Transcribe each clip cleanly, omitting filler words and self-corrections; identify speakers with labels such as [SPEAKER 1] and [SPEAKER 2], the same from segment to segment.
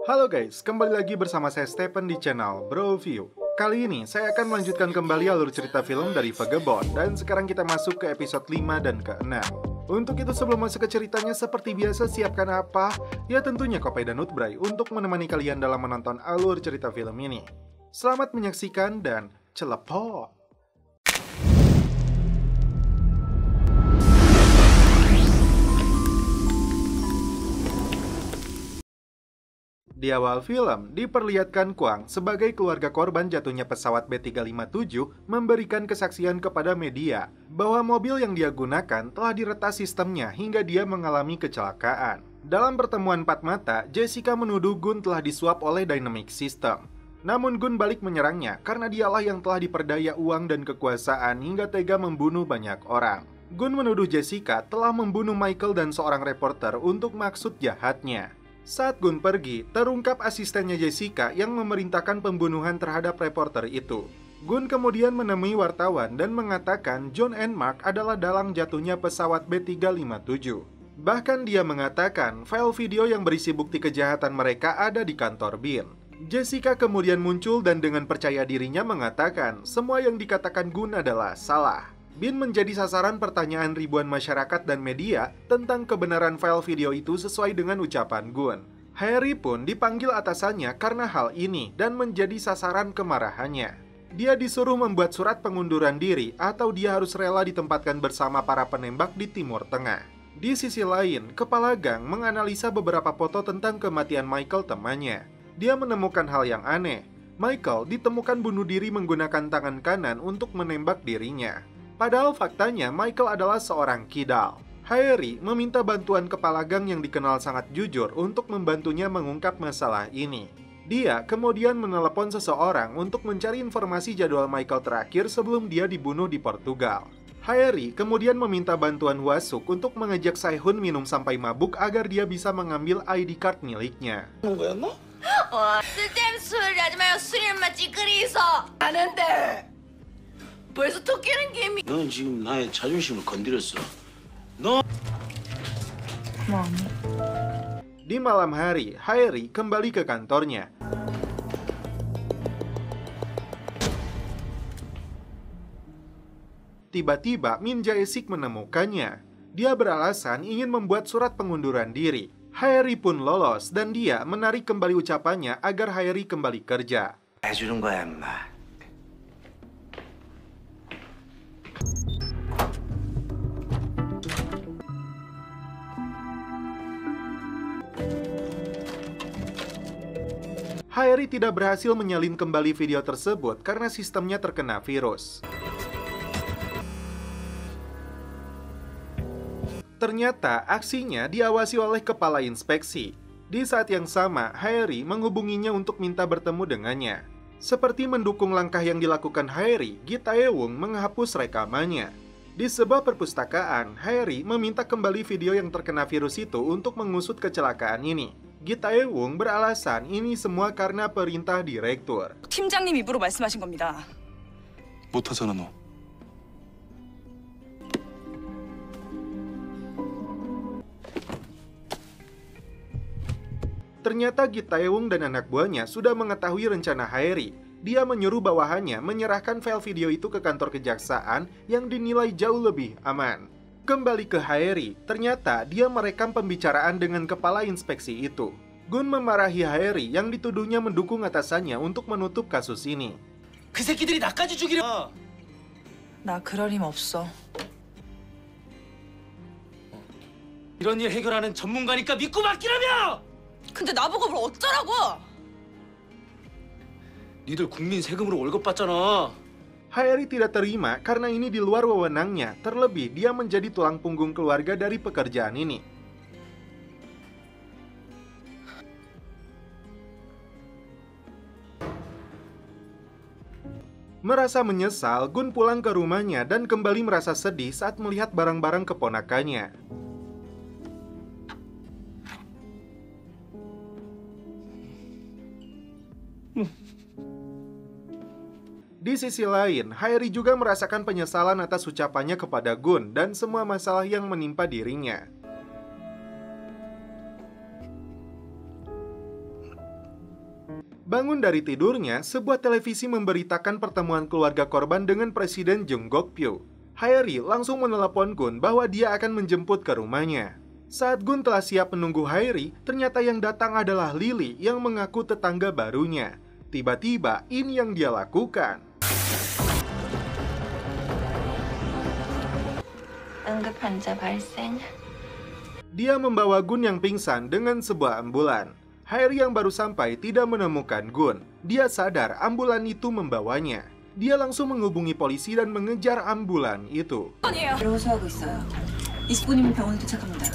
[SPEAKER 1] Halo guys, kembali lagi bersama saya Stephen di channel Bro View. Kali ini saya akan melanjutkan kembali alur cerita film dari Vagabond, dan sekarang kita masuk ke episode 5 dan ke-6. Untuk itu sebelum masuk ke ceritanya, seperti biasa siapkan apa? Ya tentunya kopi dan nutbray untuk menemani kalian dalam menonton alur cerita film ini. Selamat menyaksikan dan celepot! Di awal film, diperlihatkan Kwang sebagai keluarga korban jatuhnya pesawat B357 memberikan kesaksian kepada media bahwa mobil yang dia gunakan telah diretas sistemnya hingga dia mengalami kecelakaan. Dalam pertemuan empat mata, Jessica menuduh Gun telah disuap oleh Dynamic System. Namun Gun balik menyerangnya karena dialah yang telah diperdaya uang dan kekuasaan hingga tega membunuh banyak orang. Gun menuduh Jessica telah membunuh Michael dan seorang reporter untuk maksud jahatnya. Saat Gun pergi, terungkap asistennya Jessica yang memerintahkan pembunuhan terhadap reporter itu. Gun kemudian menemui wartawan dan mengatakan John and Mark adalah dalang jatuhnya pesawat B357. Bahkan dia mengatakan file video yang berisi bukti kejahatan mereka ada di kantor Bin. Jessica kemudian muncul dan dengan percaya dirinya mengatakan semua yang dikatakan Gun adalah salah. Bin menjadi sasaran pertanyaan ribuan masyarakat dan media tentang kebenaran file video itu sesuai dengan ucapan Gun. Harry pun dipanggil atasannya karena hal ini dan menjadi sasaran kemarahannya. Dia disuruh membuat surat pengunduran diri atau dia harus rela ditempatkan bersama para penembak di Timur Tengah. Di sisi lain, Kepala Gang menganalisa beberapa foto tentang kematian Michael temannya. Dia menemukan hal yang aneh. Michael ditemukan bunuh diri menggunakan tangan kanan untuk menembak dirinya. Padahal faktanya Michael adalah seorang kidal. Harry meminta bantuan Kepala Gang yang dikenal sangat jujur untuk membantunya mengungkap masalah ini. Dia kemudian menelepon seseorang untuk mencari informasi jadwal Michael terakhir sebelum dia dibunuh di Portugal. Harry kemudian meminta bantuan Hwasuk untuk mengajak Sae-hun minum sampai mabuk agar dia bisa mengambil ID card miliknya.
[SPEAKER 2] 쓸데없는 소리 하지 마요. 술이란 맛 찌끄리 있어. 아는데. 벌써 토끼는 개미.
[SPEAKER 3] 너는 지금 나의 자존심을 건드렸어. 너.
[SPEAKER 1] Di malam hari, Harry kembali ke kantornya. Tiba-tiba Min Jae-sik menemukannya. Dia beralasan ingin membuat surat pengunduran diri. Harry pun lolos dan dia menarik kembali ucapannya agar Harry kembali kerja.
[SPEAKER 3] 해주는 거야, 임마.
[SPEAKER 1] Harry tidak berhasil menyalin kembali video tersebut karena sistemnya terkena virus. Ternyata aksinya diawasi oleh kepala inspeksi. Di saat yang sama, Harry menghubunginya untuk minta bertemu dengannya. Seperti mendukung langkah yang dilakukan Harry, Gi Tae-woong menghapus rekamannya. Di sebuah perpustakaan, Harry meminta kembali video yang terkena virus itu untuk mengusut kecelakaan ini. Gi Tae-woong beralasan ini semua karena perintah direktur.
[SPEAKER 4] 팀장님 입으로 말씀하신 겁니다.
[SPEAKER 5] 못하잖아 너.
[SPEAKER 1] Ternyata Gi Tae-woong dan anak buahnya sudah mengetahui rencana Harry. Dia menyuruh bawahannya menyerahkan file video itu ke kantor kejaksaan yang dinilai jauh lebih aman. Kembali ke Harry, ternyata dia merekam pembicaraan dengan kepala inspeksi itu. Gun memarahi Harry yang dituduhnya mendukung atasannya untuk menutup kasus ini.
[SPEAKER 3] 그 새끼들이 나까지 죽이려.
[SPEAKER 4] 나 그럴 힘 없어.
[SPEAKER 3] 이런 일 해결하는 전문가니까 믿고 맡기라며.
[SPEAKER 4] 근데 나보고 뭘 어쩌라고?
[SPEAKER 3] 니들 국민 세금으로 월급 받잖아.
[SPEAKER 1] Harry tidak terima karena ini di luar wewenangnya, terlebih dia menjadi tulang punggung keluarga dari pekerjaan ini. Merasa menyesal, Gun pulang ke rumahnya dan kembali merasa sedih saat melihat barang-barang keponakannya. Di sisi lain, Harry juga merasakan penyesalan atas ucapannya kepada Gun dan semua masalah yang menimpa dirinya. Bangun dari tidurnya, sebuah televisi memberitakan pertemuan keluarga korban dengan Presiden Jung Gok-pyo. Haeri langsung menelepon Gun bahwa dia akan menjemput ke rumahnya. Saat Gun telah siap menunggu Haeri, ternyata yang datang adalah Lily yang mengaku tetangga barunya. Tiba-tiba, ini yang dia lakukan.
[SPEAKER 2] 응급환자 발생.
[SPEAKER 1] Dia membawa Gun yang pingsan dengan sebuah ambulan. Haeri yang baru sampai tidak menemukan Gun. Dia sadar ambulan itu membawanya. Dia langsung menghubungi polisi dan mengejar ambulan itu.
[SPEAKER 4] 아니에요.
[SPEAKER 6] 호소하고 있어요. 20분이면 병원에 도착합니다.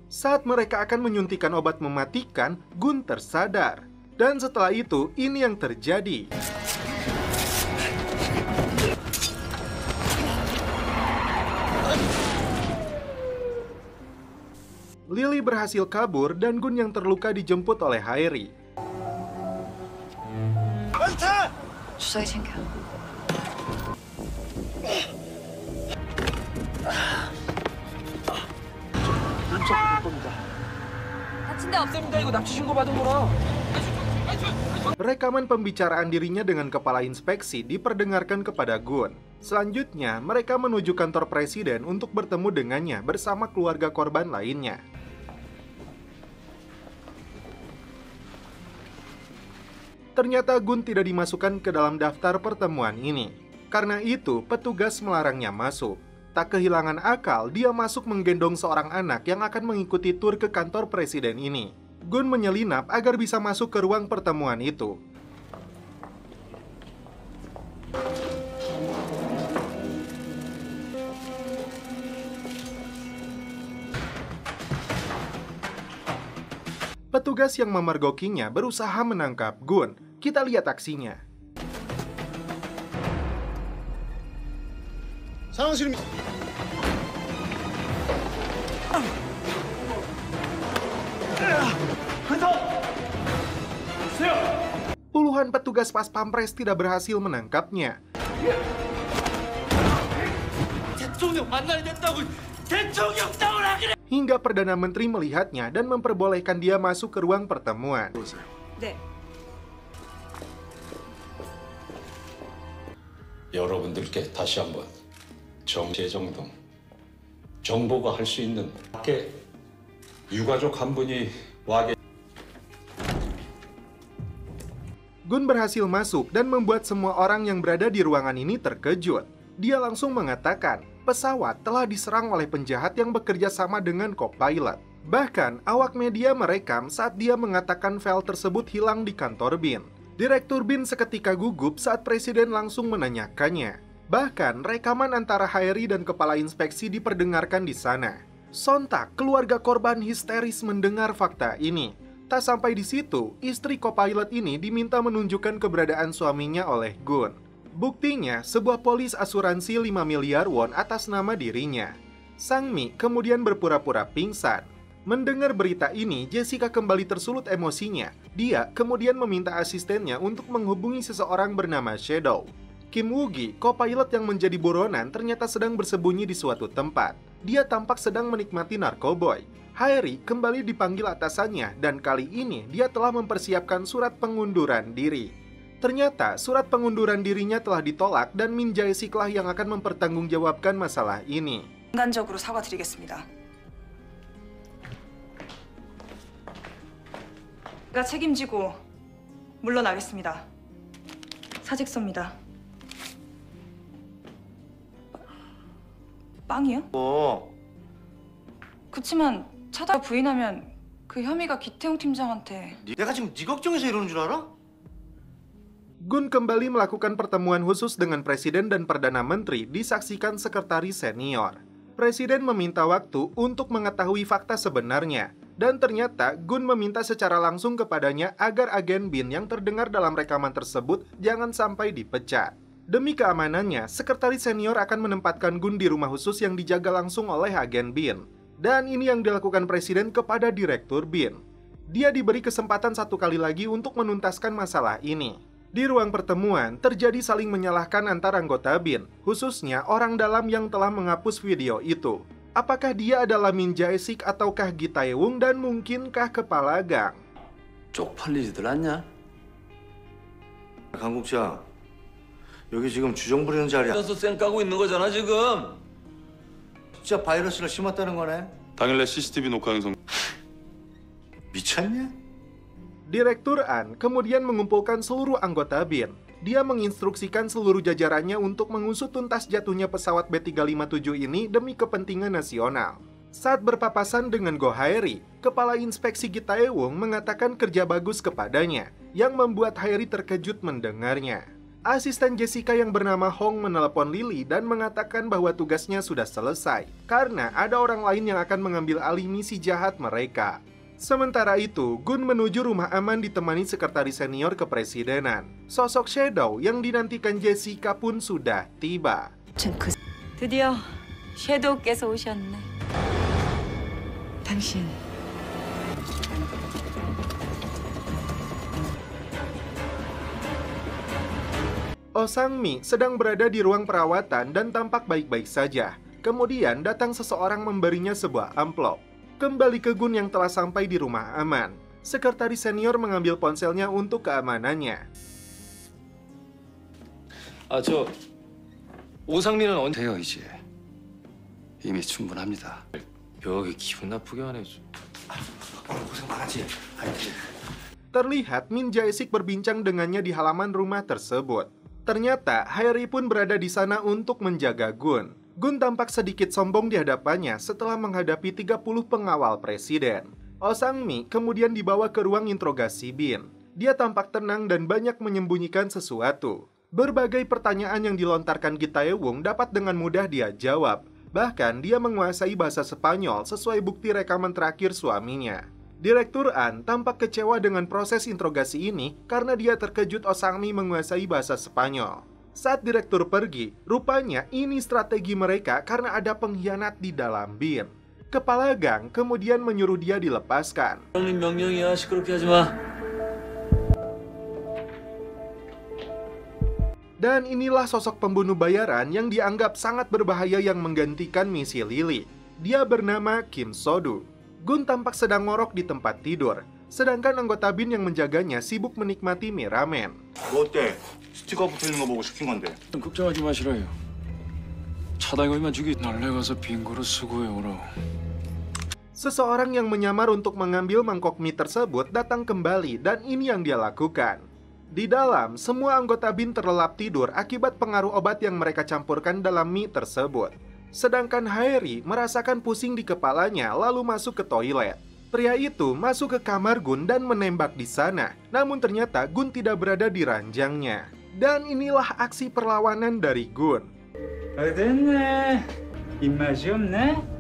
[SPEAKER 1] Saat mereka akan menyuntikkan obat mematikan, Gun tersadar. Dan setelah itu, ini yang terjadi. Lily berhasil kabur dan Gun yang terluka dijemput oleh Haeri.
[SPEAKER 2] 주사기 챙겨.
[SPEAKER 4] 다친 데 없습니다. 이거 납치 신고 받은 거라.
[SPEAKER 1] Rekaman pembicaraan dirinya dengan kepala inspeksi diperdengarkan kepada Gun. Selanjutnya, mereka menuju kantor presiden untuk bertemu dengannya bersama keluarga korban lainnya. Ternyata Gun tidak dimasukkan ke dalam daftar pertemuan ini. Karena itu, petugas melarangnya masuk. Tak kehilangan akal, dia masuk menggendong seorang anak yang akan mengikuti tur ke kantor presiden ini. Gun menyelinap agar bisa masuk ke ruang pertemuan itu. Petugas yang memergokinya berusaha menangkap Gun. Kita lihat aksinya. Puluhan petugas pas pampres tidak berhasil menangkapnya.
[SPEAKER 3] 대통령 만나야 된다고 대통령 따오라 그래.
[SPEAKER 1] Hingga Perdana Menteri melihatnya dan memperbolehkan dia masuk ke ruang pertemuan.
[SPEAKER 4] 네.
[SPEAKER 7] 여러분들께 다시 한번 재정동 정보가 할 수 있는 밖에 유가족 한 분이 와
[SPEAKER 1] Gun berhasil masuk dan membuat semua orang yang berada di ruangan ini terkejut. Dia langsung mengatakan, pesawat telah diserang oleh penjahat yang bekerja sama dengan co-pilot. Bahkan, awak media merekam saat dia mengatakan file tersebut hilang di kantor BIN. Direktur BIN seketika gugup saat presiden langsung menanyakannya. Bahkan, rekaman antara Haeri dan kepala inspeksi diperdengarkan di sana. Sontak, keluarga korban histeris mendengar fakta ini. Tak sampai di situ, istri co-pilot ini diminta menunjukkan keberadaan suaminya oleh Gun. Buktinya, sebuah polis asuransi 5 miliar won atas nama dirinya. Sang Mi kemudian berpura-pura pingsan. Mendengar berita ini, Jessica kembali tersulut emosinya. Dia kemudian meminta asistennya untuk menghubungi seseorang bernama Shadow. Kim Woo-gi, co-pilot yang menjadi buronan, ternyata sedang bersembunyi di suatu tempat. Dia tampak sedang menikmati narkoboy. Haeri kembali dipanggil atasannya dan kali ini dia telah mempersiapkan surat pengunduran diri. Ternyata surat pengunduran dirinya telah ditolak dan Min Jae-siklah yang akan mempertanggungjawabkan masalah ini.
[SPEAKER 4] 인간적으로 사과드리겠습니다. 제가 책임지고 물러나겠습니다. 사직서입니다. 빵이요? 그치만 차다 부인하면 그 혐의가 기태용 팀장한테
[SPEAKER 3] 내가 지금 네 걱정해서 이러는 줄 알아?
[SPEAKER 1] Gun kembali melakukan pertemuan khusus dengan Presiden dan Perdana Menteri disaksikan sekretaris senior. Presiden meminta waktu untuk mengetahui fakta sebenarnya. Dan ternyata Gun meminta secara langsung kepadanya agar agen BIN yang terdengar dalam rekaman tersebut jangan sampai dipecat. Demi keamanannya, sekretaris senior akan menempatkan Gun di rumah khusus yang dijaga langsung oleh agen BIN. Dan ini yang dilakukan Presiden kepada Direktur BIN. Dia diberi kesempatan satu kali lagi untuk menuntaskan masalah ini. Di ruang pertemuan, terjadi saling menyalahkan antar anggota BIN, khususnya orang dalam yang telah menghapus video itu. Apakah dia adalah Min Jae-sik ataukah Gi Tae-woong dan mungkinkah kepala gang?
[SPEAKER 3] 쪽팔리지들 않냐?
[SPEAKER 8] 강국장, 여기 지금 주정 부리는 자리야.
[SPEAKER 3] 그래서 쌩 까고 있는 거잖아 지금.
[SPEAKER 8] 진짜 바이러스를 심었다는 거네.
[SPEAKER 5] 당일날 CCTV 녹화 영상
[SPEAKER 8] 미쳤냐?
[SPEAKER 1] Direktur An kemudian mengumpulkan seluruh anggota BIN. Dia menginstruksikan seluruh jajarannya untuk mengusut tuntas jatuhnya pesawat B357 ini demi kepentingan nasional. Saat berpapasan dengan Go Haeri, Kepala Inspeksi Gi Tae-woong mengatakan kerja bagus kepadanya, yang membuat Haeri terkejut mendengarnya. Asisten Jessica yang bernama Hong menelepon Lily dan mengatakan bahwa tugasnya sudah selesai, karena ada orang lain yang akan mengambil alih misi jahat mereka. Sementara itu, Gun menuju rumah aman ditemani sekretaris senior kepresidenan. Sosok Shadow yang dinantikan Jessica pun sudah tiba.
[SPEAKER 4] 드디어 섀도우께서 오셨네. 당신
[SPEAKER 1] Oh Sang-mi sedang berada di ruang perawatan dan tampak baik-baik saja. Kemudian datang seseorang memberinya sebuah amplop. Kembali ke Gun yang telah sampai di rumah aman. Sekretaris senior mengambil ponselnya untuk keamanannya.
[SPEAKER 3] 저 오상민은 언제
[SPEAKER 5] 돼요 이제. 이미 충분합니다.
[SPEAKER 3] 묘하게 기분 나쁘게 하네.
[SPEAKER 8] 고생 많았지.
[SPEAKER 1] Terlihat Min Jae-sik berbincang dengannya di halaman rumah tersebut. Ternyata Haeri pun berada di sana untuk menjaga Gun. Gun tampak sedikit sombong di hadapannya setelah menghadapi 30 pengawal presiden. Oh Sang-mi kemudian dibawa ke ruang interogasi BIN. Dia tampak tenang dan banyak menyembunyikan sesuatu. Berbagai pertanyaan yang dilontarkan Gi Tae-woong dapat dengan mudah dia jawab. Bahkan dia menguasai bahasa Spanyol sesuai bukti rekaman terakhir suaminya. Direktur An tampak kecewa dengan proses interogasi ini karena dia terkejut Oh Sang-mi menguasai bahasa Spanyol. Saat direktur pergi, rupanya ini strategi mereka karena ada pengkhianat di dalam BIN. Kepala gang kemudian menyuruh dia dilepaskan.
[SPEAKER 3] 형님 명령이야. 시끄럽게 하지 마.
[SPEAKER 1] Dan inilah sosok pembunuh bayaran yang dianggap sangat berbahaya yang menggantikan misi Lily. Dia bernama Kim So-du. Gun tampak sedang ngorok di tempat tidur, sedangkan anggota BIN yang menjaganya sibuk menikmati mie ramen.
[SPEAKER 8] 뭐 어때? 스티커 붙어있는 거 보고 시킨 건데.
[SPEAKER 5] 걱정하지 마시라요. 차당이만 주기 날래 가서 빈 그릇 수거해 오라.
[SPEAKER 1] Seseorang yang menyamar untuk mengambil mangkok mie tersebut datang kembali dan ini yang dia lakukan. Di dalam, semua anggota BIN terlelap tidur akibat pengaruh obat yang mereka campurkan dalam mie tersebut. Sedangkan Haeri merasakan pusing di kepalanya lalu masuk ke toilet. Pria itu masuk ke kamar Gun dan menembak di sana. Namun ternyata Gun tidak berada di ranjangnya. Dan inilah aksi perlawanan dari Gun.
[SPEAKER 9] 됐네. 입맛이 없네.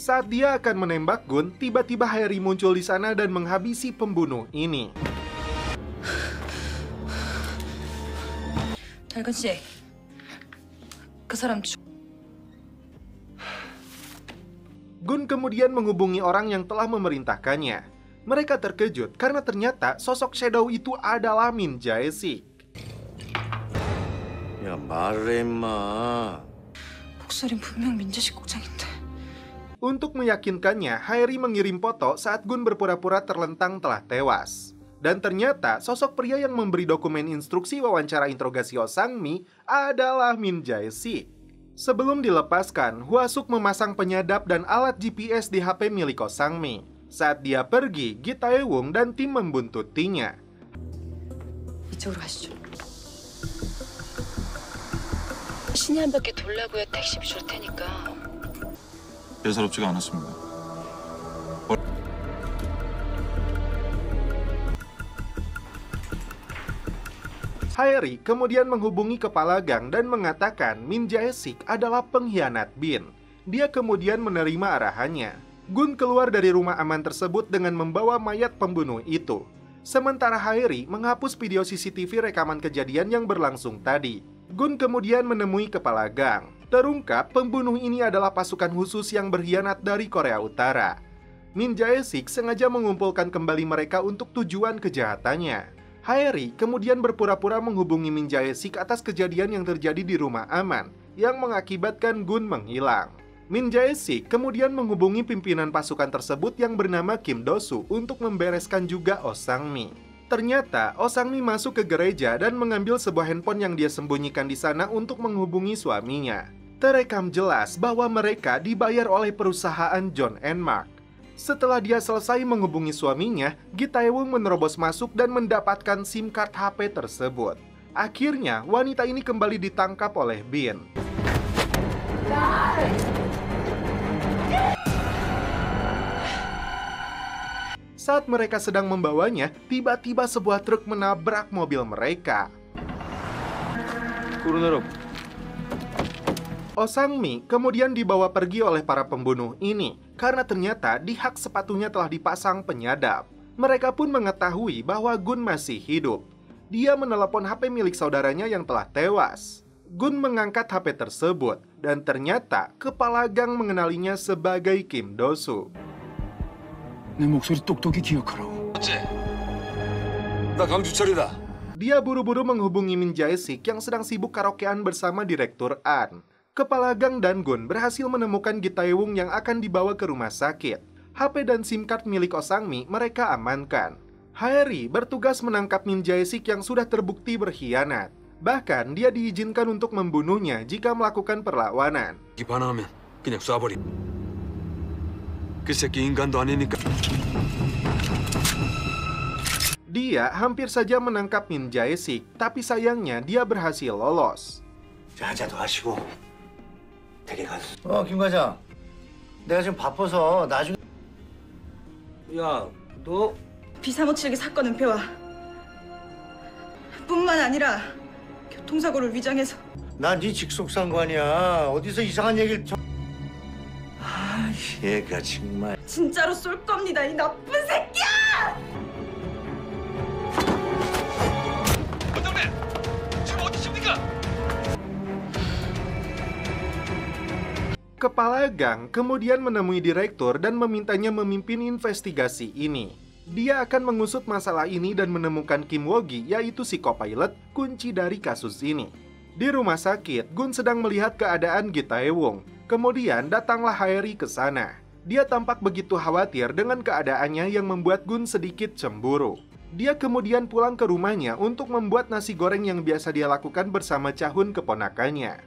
[SPEAKER 1] Saat dia akan menembak Gun, tiba-tiba Haeri muncul di sana dan menghabisi pembunuh ini.
[SPEAKER 4] 달건 씨, 그 사람
[SPEAKER 1] Gun kemudian menghubungi orang yang telah memerintahkannya. Mereka terkejut karena ternyata sosok Shadow itu adalah Min Jae-sik.
[SPEAKER 8] 야 말을 해 임마.
[SPEAKER 4] 목소리는 분명 민재식 국장인데.
[SPEAKER 1] Untuk meyakinkannya, Haeri mengirim foto saat Gun berpura-pura terlentang telah tewas. Dan ternyata sosok pria yang memberi dokumen instruksi wawancara interogasi Oh Sang-mi adalah Min Jae-sik. Sebelum dilepaskan, Hwasuk memasang penyadap dan alat GPS di HP milik Oh Sang-mi. Saat dia pergi, Gi Tae-woong dan tim membuntutinya.
[SPEAKER 4] 이쪽으로 가시죠.
[SPEAKER 2] 시내 한 바퀴 돌라고요. 택시비 줄 테니까.
[SPEAKER 5] 예사롭지가 않았습니다.
[SPEAKER 1] Haeri kemudian menghubungi kepala gang dan mengatakan Min Jae-sik adalah pengkhianat BIN. Dia kemudian menerima arahannya. Gun keluar dari rumah aman tersebut dengan membawa mayat pembunuh itu. Sementara Haeri menghapus video CCTV rekaman kejadian yang berlangsung tadi. Gun kemudian menemui kepala gang. Terungkap pembunuh ini adalah pasukan khusus yang berkhianat dari Korea Utara. Min Jae-sik sengaja mengumpulkan kembali mereka untuk tujuan kejahatannya. Haeri kemudian berpura-pura menghubungi Min Jae-sik atas kejadian yang terjadi di rumah aman yang mengakibatkan Gun menghilang. Min Jae-sik kemudian menghubungi pimpinan pasukan tersebut yang bernama Kim Do-soo untuk membereskan juga Oh Sang-mi. Ternyata Oh Sang-mi masuk ke gereja dan mengambil sebuah handphone yang dia sembunyikan di sana untuk menghubungi suaminya. Terekam jelas bahwa mereka dibayar oleh perusahaan John and Mark. Setelah dia selesai menghubungi suaminya, Gi Tae-woong menerobos masuk dan mendapatkan SIM card HP tersebut. Akhirnya, wanita ini kembali ditangkap oleh Bin. Saat mereka sedang membawanya, tiba-tiba sebuah truk menabrak mobil mereka. Oh Sang-mi kemudian dibawa pergi oleh para pembunuh ini karena ternyata di hak sepatunya telah dipasang penyadap. Mereka pun mengetahui bahwa Gun masih hidup. Dia menelepon HP milik saudaranya yang telah tewas. Gun mengangkat HP tersebut dan ternyata kepala gang mengenalinya sebagai Kim Do-soo.
[SPEAKER 5] 내 목소리 똑똑히 기억하라고. 나 강주철이다.
[SPEAKER 1] Dia buru-buru menghubungi Min Jae-sik yang sedang sibuk karaokean bersama Direktur An. Kepala gang dan Gun berhasil menemukan Gi Tae-woong yang akan dibawa ke rumah sakit. HP dan SIM card milik Oh Sang-mi mereka amankan. Haeri bertugas menangkap Min Jae-sik yang sudah terbukti berkhianat. Bahkan dia diizinkan untuk membunuhnya jika melakukan perlawanan.
[SPEAKER 5] 기반하면 그냥 쏴버리. 그 새끼 인간도 아니니까.
[SPEAKER 1] Dia hampir saja menangkap Min Jae-sik, tapi sayangnya dia berhasil lolos.
[SPEAKER 8] 자, 한잔 더 하시고 댁에 가서. 김 과장. 내가 지금 바빠서 나중에. 야, 너
[SPEAKER 4] 비사무실기 사건 은폐와 뿐만 아니라 교통사고를 위장해서
[SPEAKER 8] 난 네 직속상관이야. 어디서 이상한 얘기를 아, 얘가 정말.
[SPEAKER 4] 진짜로 쏠 겁니다, 이 나쁜 새끼야!
[SPEAKER 3] 원장님, 지금 어디십니까?
[SPEAKER 1] Kepala gang kemudian menemui direktur dan memintanya memimpin investigasi ini. Dia akan mengusut masalah ini dan menemukan Kim Woo-gi, yaitu si co-pilot, kunci dari kasus ini. Di rumah sakit, Gun sedang melihat keadaan Gi Tae-woong. Kemudian datanglah Haeri ke sana. Dia tampak begitu khawatir dengan keadaannya yang membuat Gun sedikit cemburu. Dia kemudian pulang ke rumahnya untuk membuat nasi goreng yang biasa dia lakukan bersama Chahun keponakannya.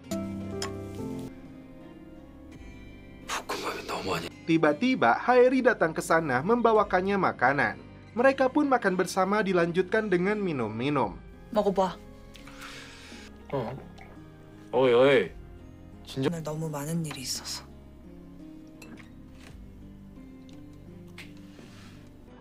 [SPEAKER 1] Tiba-tiba Haeri datang ke sana membawakannya makanan. Mereka pun makan bersama dilanjutkan dengan minum-minum.
[SPEAKER 4] 먹어봐.
[SPEAKER 5] 어이.
[SPEAKER 6] 오늘 너무 많은 일이 있어서.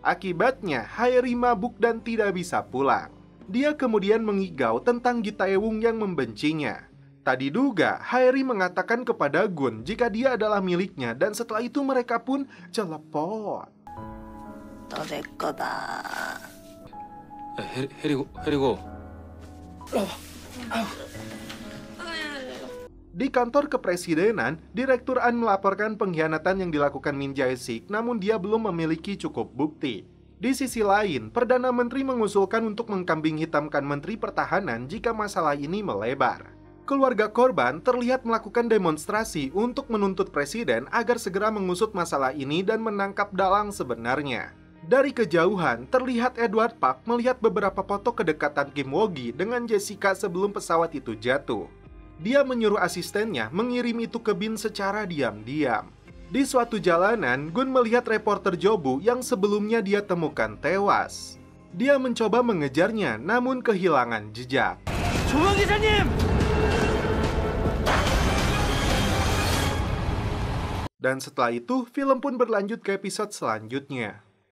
[SPEAKER 1] Akibatnya, Haeri mabuk dan tidak bisa pulang. Dia kemudian mengigau tentang Gi Tae-woong yang membencinya. Tak diduga, Haeri mengatakan kepada Gun jika dia adalah miliknya dan setelah itu mereka pun celepot.
[SPEAKER 2] 너 내 거다.
[SPEAKER 5] 해리고.
[SPEAKER 1] Di kantor kepresidenan, Direktur An melaporkan pengkhianatan yang dilakukan Min Jae-sik, namun dia belum memiliki cukup bukti. Di sisi lain, Perdana Menteri mengusulkan untuk mengkambing hitamkan Menteri Pertahanan jika masalah ini melebar. Keluarga korban terlihat melakukan demonstrasi untuk menuntut presiden agar segera mengusut masalah ini dan menangkap dalang sebenarnya. Dari kejauhan, terlihat Edward Park melihat beberapa foto kedekatan Kim Woo-gi dengan Jessica sebelum pesawat itu jatuh. Dia menyuruh asistennya mengirim itu ke Bin secara diam-diam. Di suatu jalanan, Gun melihat reporter Jobu yang sebelumnya dia temukan tewas. Dia mencoba mengejarnya, namun kehilangan jejak.
[SPEAKER 3] 조영 기자님!
[SPEAKER 1] Dan setelah itu, film pun berlanjut ke episode selanjutnya.